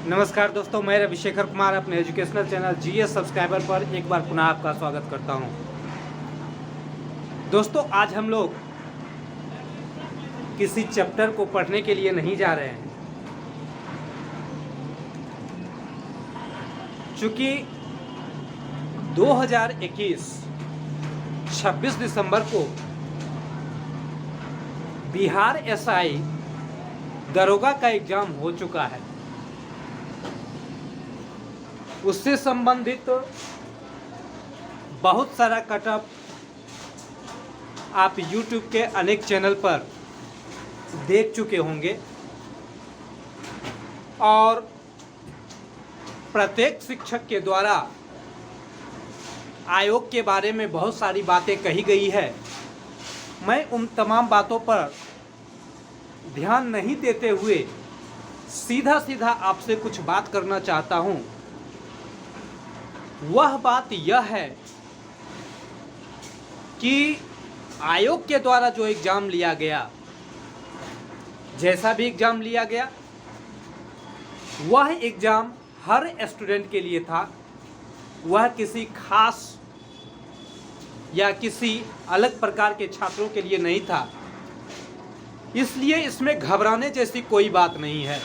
नमस्कार दोस्तों, मैं रविशेखर कुमार अपने एजुकेशनल चैनल जीएस सब्सक्राइबर पर एक बार पुनः आपका स्वागत करता हूं। दोस्तों, आज हम लोग किसी चैप्टर को पढ़ने के लिए नहीं जा रहे हैं, चूँकि 2021 26 दिसंबर को बिहार एसआई दरोगा का एग्ज़ाम हो चुका है। उससे संबंधित बहुत सारा कटअप आप YouTube के अनेक चैनल पर देख चुके होंगे और प्रत्येक शिक्षक के द्वारा आयोग के बारे में बहुत सारी बातें कही गई है। मैं उन तमाम बातों पर ध्यान नहीं देते हुए सीधा आपसे कुछ बात करना चाहता हूं। वह बात यह है कि आयोग के द्वारा जो एग्ज़ाम लिया गया, जैसा भी एग्ज़ाम लिया गया, वह एग्ज़ाम हर स्टूडेंट के लिए था। वह किसी खास या किसी अलग प्रकार के छात्रों के लिए नहीं था, इसलिए इसमें घबराने जैसी कोई बात नहीं है।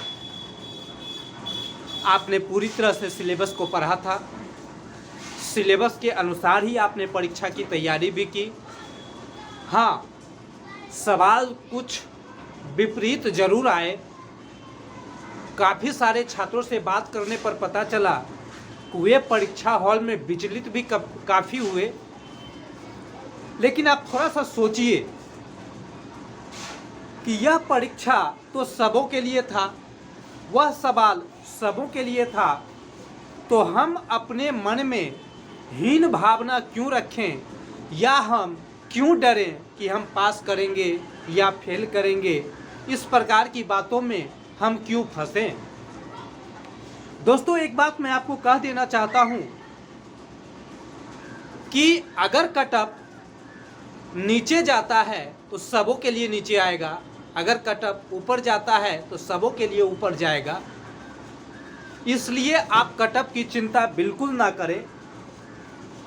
आपने पूरी तरह से सिलेबस को पढ़ा था, सिलेबस के अनुसार ही आपने परीक्षा की तैयारी भी की। हाँ, सवाल कुछ विपरीत जरूर आए। काफ़ी सारे छात्रों से बात करने पर पता चला कि वे परीक्षा हॉल में विचलित भी काफ़ी हुए। लेकिन आप थोड़ा सा सोचिए कि यह परीक्षा तो सबों के लिए था, वह सवाल सबों के लिए था, तो हम अपने मन में हीन भावना क्यों रखें या हम क्यों डरें कि हम पास करेंगे या फेल करेंगे। इस प्रकार की बातों में हम क्यों फंसें। दोस्तों, एक बात मैं आपको कह देना चाहता हूं कि अगर कटअप नीचे जाता है तो सबों के लिए नीचे आएगा, अगर कटअप ऊपर जाता है तो सबों के लिए ऊपर जाएगा। इसलिए आप कटअप की चिंता बिल्कुल ना करें।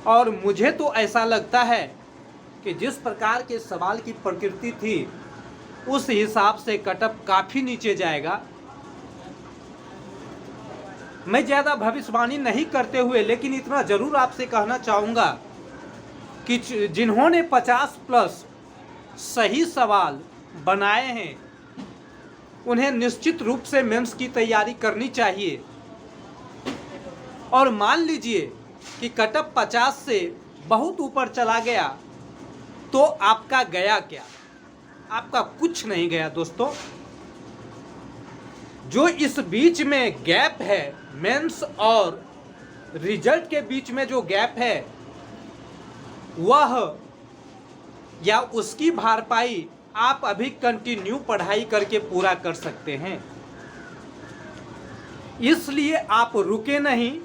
और मुझे तो ऐसा लगता है कि जिस प्रकार के सवाल की प्रकृति थी उस हिसाब से कटअप काफ़ी नीचे जाएगा। मैं ज़्यादा भविष्यवाणी नहीं करते हुए लेकिन इतना ज़रूर आपसे कहना चाहूँगा कि जिन्होंने 50+ सही सवाल बनाए हैं उन्हें निश्चित रूप से मेंस की तैयारी करनी चाहिए। और मान लीजिए कि कटअप 50 से बहुत ऊपर चला गया तो आपका गया क्या? आपका कुछ नहीं गया दोस्तों। जो इस बीच में गैप है, मेंस और रिजल्ट के बीच में जो गैप है, वह या उसकी भरपाई आप अभी कंटिन्यू पढ़ाई करके पूरा कर सकते हैं। इसलिए आप रुके नहीं,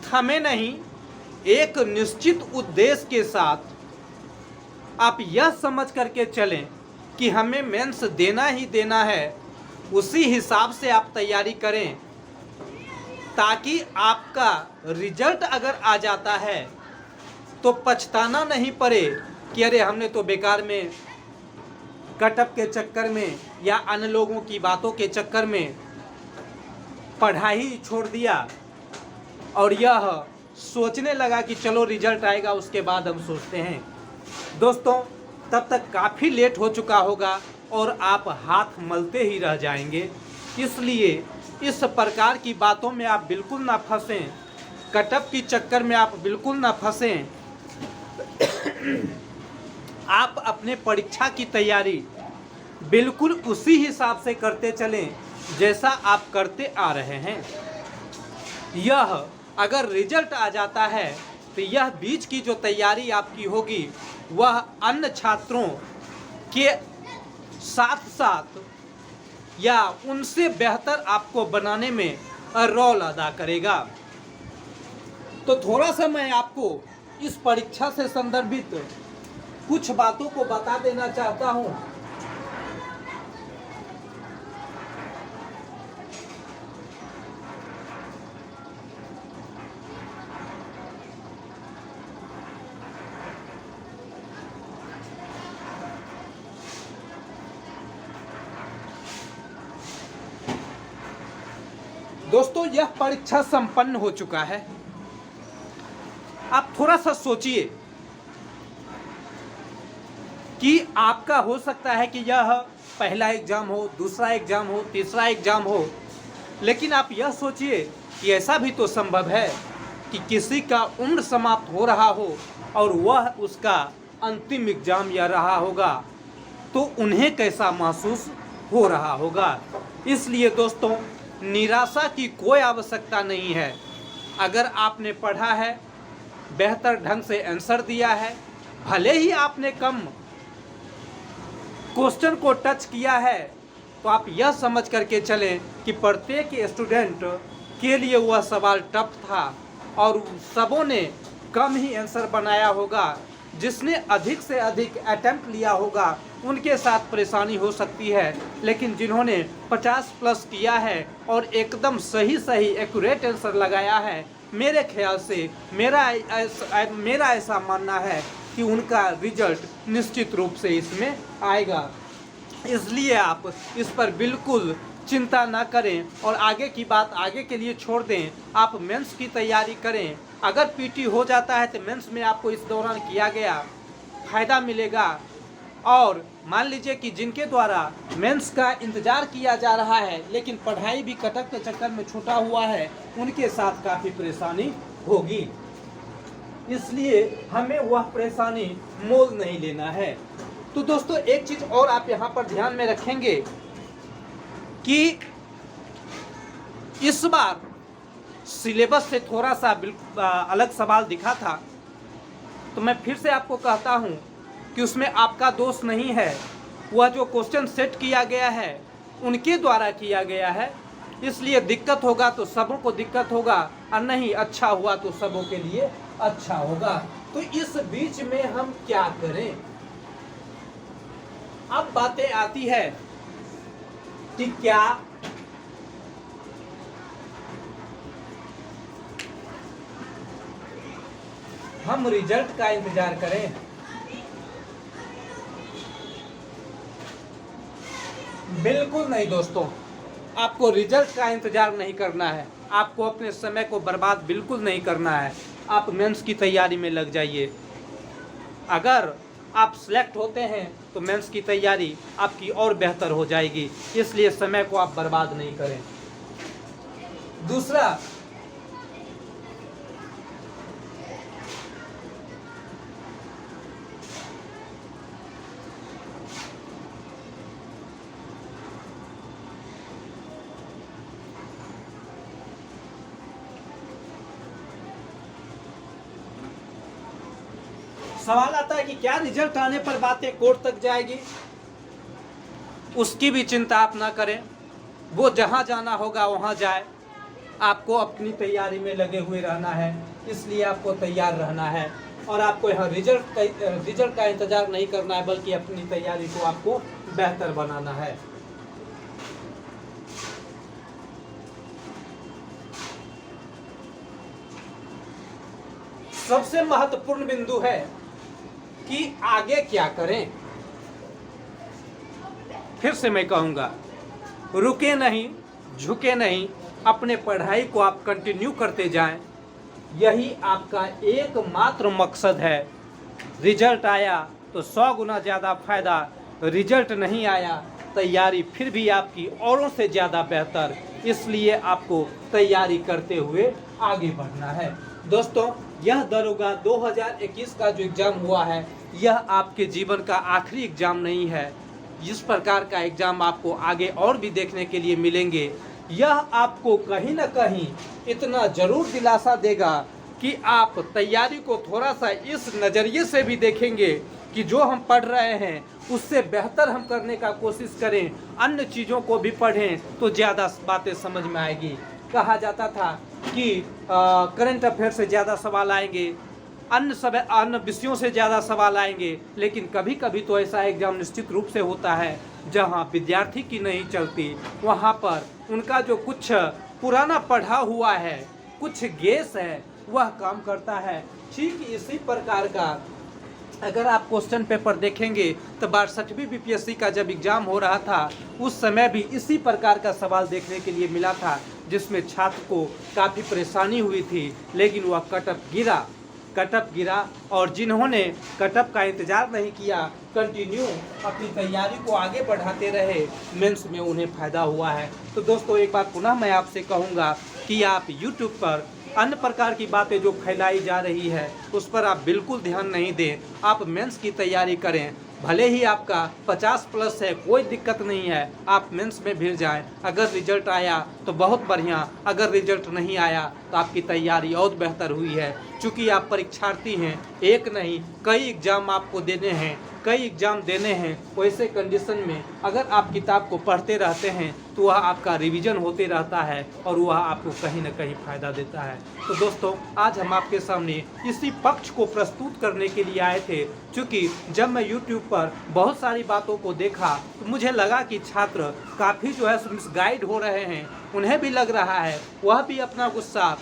थमे नहीं, एक निश्चित उद्देश्य के साथ आप यह समझ करके चलें कि हमें मेंस देना ही देना है। उसी हिसाब से आप तैयारी करें ताकि आपका रिजल्ट अगर आ जाता है तो पछताना नहीं पड़े कि अरे हमने तो बेकार में कटअप के चक्कर में या अन्य लोगों की बातों के चक्कर में पढ़ाई छोड़ दिया और यह सोचने लगा कि चलो रिजल्ट आएगा उसके बाद हम सोचते हैं। दोस्तों, तब तक काफ़ी लेट हो चुका होगा और आप हाथ मलते ही रह जाएंगे। इसलिए इस प्रकार की बातों में आप बिल्कुल ना फंसें, कटअप की चक्कर में आप बिल्कुल ना फंसें। आप अपने परीक्षा की तैयारी बिल्कुल उसी हिसाब से करते चलें जैसा आप करते आ रहे हैं। यह अगर रिजल्ट आ जाता है तो यह बीच की जो तैयारी आपकी होगी वह अन्य छात्रों के साथ साथ या उनसे बेहतर आपको बनाने में रोल अदा करेगा। तो थोड़ा सा मैं आपको इस परीक्षा से संदर्भित कुछ बातों को बता देना चाहता हूं। दोस्तों यह परीक्षा संपन्न हो चुका है। आप थोड़ा सा सोचिए कि आपका हो सकता है कि यह पहला एग्जाम हो, दूसरा एग्जाम हो, तीसरा एग्जाम हो, लेकिन आप यह सोचिए कि ऐसा भी तो संभव है कि किसी का उम्र समाप्त हो रहा हो और वह उसका अंतिम एग्जाम या रहा होगा, तो उन्हें कैसा महसूस हो रहा होगा। इसलिए दोस्तों निराशा की कोई आवश्यकता नहीं है। अगर आपने पढ़ा है, बेहतर ढंग से आंसर दिया है, भले ही आपने कम क्वेश्चन को टच किया है, तो आप यह समझ करके चलें कि प्रत्येक स्टूडेंट के लिए वह सवाल टफ था और सबों ने कम ही आंसर बनाया होगा। जिसने अधिक से अधिक अटेम्प्ट लिया होगा उनके साथ परेशानी हो सकती है, लेकिन जिन्होंने 50 प्लस किया है और एकदम सही एक्यूरेट आंसर लगाया है, मेरे ख्याल से मेरा ऐसा मानना है कि उनका रिजल्ट निश्चित रूप से इसमें आएगा। इसलिए आप इस पर बिल्कुल चिंता ना करें और आगे की बात आगे के लिए छोड़ दें। आप मेंस की तैयारी करें। अगर पीटी हो जाता है तो मेंस में आपको इस दौरान किया गया फ़ायदा मिलेगा। और मान लीजिए कि जिनके द्वारा मेंस का इंतज़ार किया जा रहा है लेकिन पढ़ाई भी कटक के चक्कर में छूटा हुआ है, उनके साथ काफ़ी परेशानी होगी। इसलिए हमें वह परेशानी मोल नहीं लेना है। तो दोस्तों एक चीज़ और आप यहाँ पर ध्यान में रखेंगे कि इस बार सिलेबस से थोड़ा सा अलग सवाल दिखा था, तो मैं फिर से आपको कहता हूँ कि उसमें आपका दोष नहीं है। वह जो क्वेश्चन सेट किया गया है उनके द्वारा किया गया है, इसलिए दिक्कत होगा तो सबों को दिक्कत होगा और नहीं अच्छा हुआ तो सबों के लिए अच्छा होगा। तो इस बीच में हम क्या करें? अब बातें आती है कि क्या हम रिजल्ट का इंतजार करें? बिल्कुल नहीं दोस्तों, आपको रिजल्ट का इंतजार नहीं करना है। आपको अपने समय को बर्बाद बिल्कुल नहीं करना है। आप मेंस की तैयारी में लग जाइए। अगर आप सिलेक्ट होते हैं तो मेंस की तैयारी आपकी और बेहतर हो जाएगी, इसलिए समय को आप बर्बाद नहीं करें। दूसरा, सवाल आता है कि क्या रिजल्ट आने पर बातें कोर्ट तक जाएगी? उसकी भी चिंता आप ना करें, वो जहां जाना होगा वहां जाए। आपको अपनी तैयारी में लगे हुए रहना है, इसलिए आपको तैयार रहना है और आपको यहाँ रिजल्ट का इंतजार नहीं करना है, बल्कि अपनी तैयारी को आपको बेहतर बनाना है। सबसे महत्वपूर्ण बिंदु है कि आगे क्या करें। फिर से मैं कहूँगा, रुके नहीं, झुके नहीं, अपने पढ़ाई को आप कंटिन्यू करते जाएं। यही आपका एकमात्र मकसद है। रिजल्ट आया तो 100 गुना ज़्यादा फायदा, रिजल्ट नहीं आया तैयारी फिर भी आपकी औरों से ज़्यादा बेहतर। इसलिए आपको तैयारी करते हुए आगे बढ़ना है। दोस्तों यह दरोगा 2021 का जो एग्ज़ाम हुआ है, यह आपके जीवन का आखिरी एग्ज़ाम नहीं है। इस प्रकार का एग्ज़ाम आपको आगे और भी देखने के लिए मिलेंगे। यह आपको कहीं ना कहीं इतना ज़रूर दिलासा देगा कि आप तैयारी को थोड़ा सा इस नज़रिए से भी देखेंगे कि जो हम पढ़ रहे हैं उससे बेहतर हम करने का कोशिश करें, अन्य चीज़ों को भी पढ़ें तो ज़्यादा बातें समझ में आएगी। कहा जाता था कि करंट अफेयर से ज़्यादा सवाल आएंगे, अन्य विषयों से ज़्यादा सवाल आएंगे, लेकिन कभी कभी तो ऐसा एग्ज़ाम निश्चित रूप से होता है जहां विद्यार्थी की नहीं चलती, वहां पर उनका जो कुछ पुराना पढ़ा हुआ है, कुछ गेस है, वह काम करता है। ठीक इसी प्रकार का अगर आप क्वेश्चन पेपर देखेंगे तो 62वीं बीपीएससी का जब एग्ज़ाम हो रहा था उस समय भी इसी प्रकार का सवाल देखने के लिए मिला था, जिसमें छात्र को काफ़ी परेशानी हुई थी, लेकिन वह कटअप गिरा और जिन्होंने कटअप का इंतज़ार नहीं किया, कंटिन्यू अपनी तैयारी को आगे बढ़ाते रहे, मेंस में उन्हें फ़ायदा हुआ है। तो दोस्तों एक बार पुनः मैं आपसे कहूँगा कि आप यूट्यूब पर अन्य प्रकार की बातें जो फैलाई जा रही है उस पर आप बिल्कुल ध्यान नहीं दें। आप मेंस की तैयारी करें, भले ही आपका 50+ है, कोई दिक्कत नहीं है, आप मेंस में भिड़ जाएं। अगर रिजल्ट आया तो बहुत बढ़िया, अगर रिजल्ट नहीं आया तो आपकी तैयारी और बेहतर हुई है। चूँकि आप परीक्षार्थी हैं, एक नहीं कई एग्ज़ाम आपको देने हैं, वैसे कंडीशन में अगर आप किताब को पढ़ते रहते हैं तो वह आपका रिवीजन होते रहता है और वह आपको कहीं ना कहीं फ़ायदा देता है। तो दोस्तों आज हम आपके सामने इसी पक्ष को प्रस्तुत करने के लिए आए थे, क्योंकि जब मैं YouTube पर बहुत सारी बातों को देखा तो मुझे लगा कि छात्र काफ़ी जो है मिसगाइड हो रहे हैं, उन्हें भी लग रहा है, वह भी अपना गुस्सा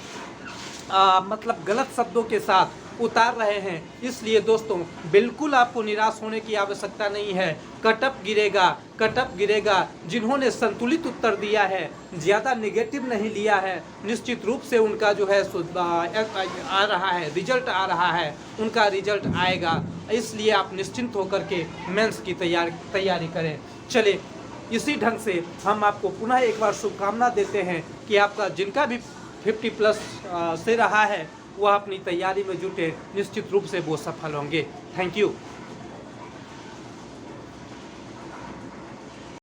मतलब गलत शब्दों के साथ उतार रहे हैं। इसलिए दोस्तों बिल्कुल आपको निराश होने की आवश्यकता नहीं है। कटअप गिरेगा। जिन्होंने संतुलित उत्तर दिया है, ज़्यादा नेगेटिव नहीं लिया है, निश्चित रूप से उनका जो है आ रहा है, रिजल्ट आ रहा है, उनका रिजल्ट आएगा। इसलिए आप निश्चिंत होकर के मेंस की तैयारी करें। चले इसी ढंग से हम आपको पुनः एक बार शुभकामना देते हैं कि आपका जिनका भी 50+ से रहा है वह अपनी तैयारी में जुटे, निश्चित रूप से वो सफल होंगे। Thank you.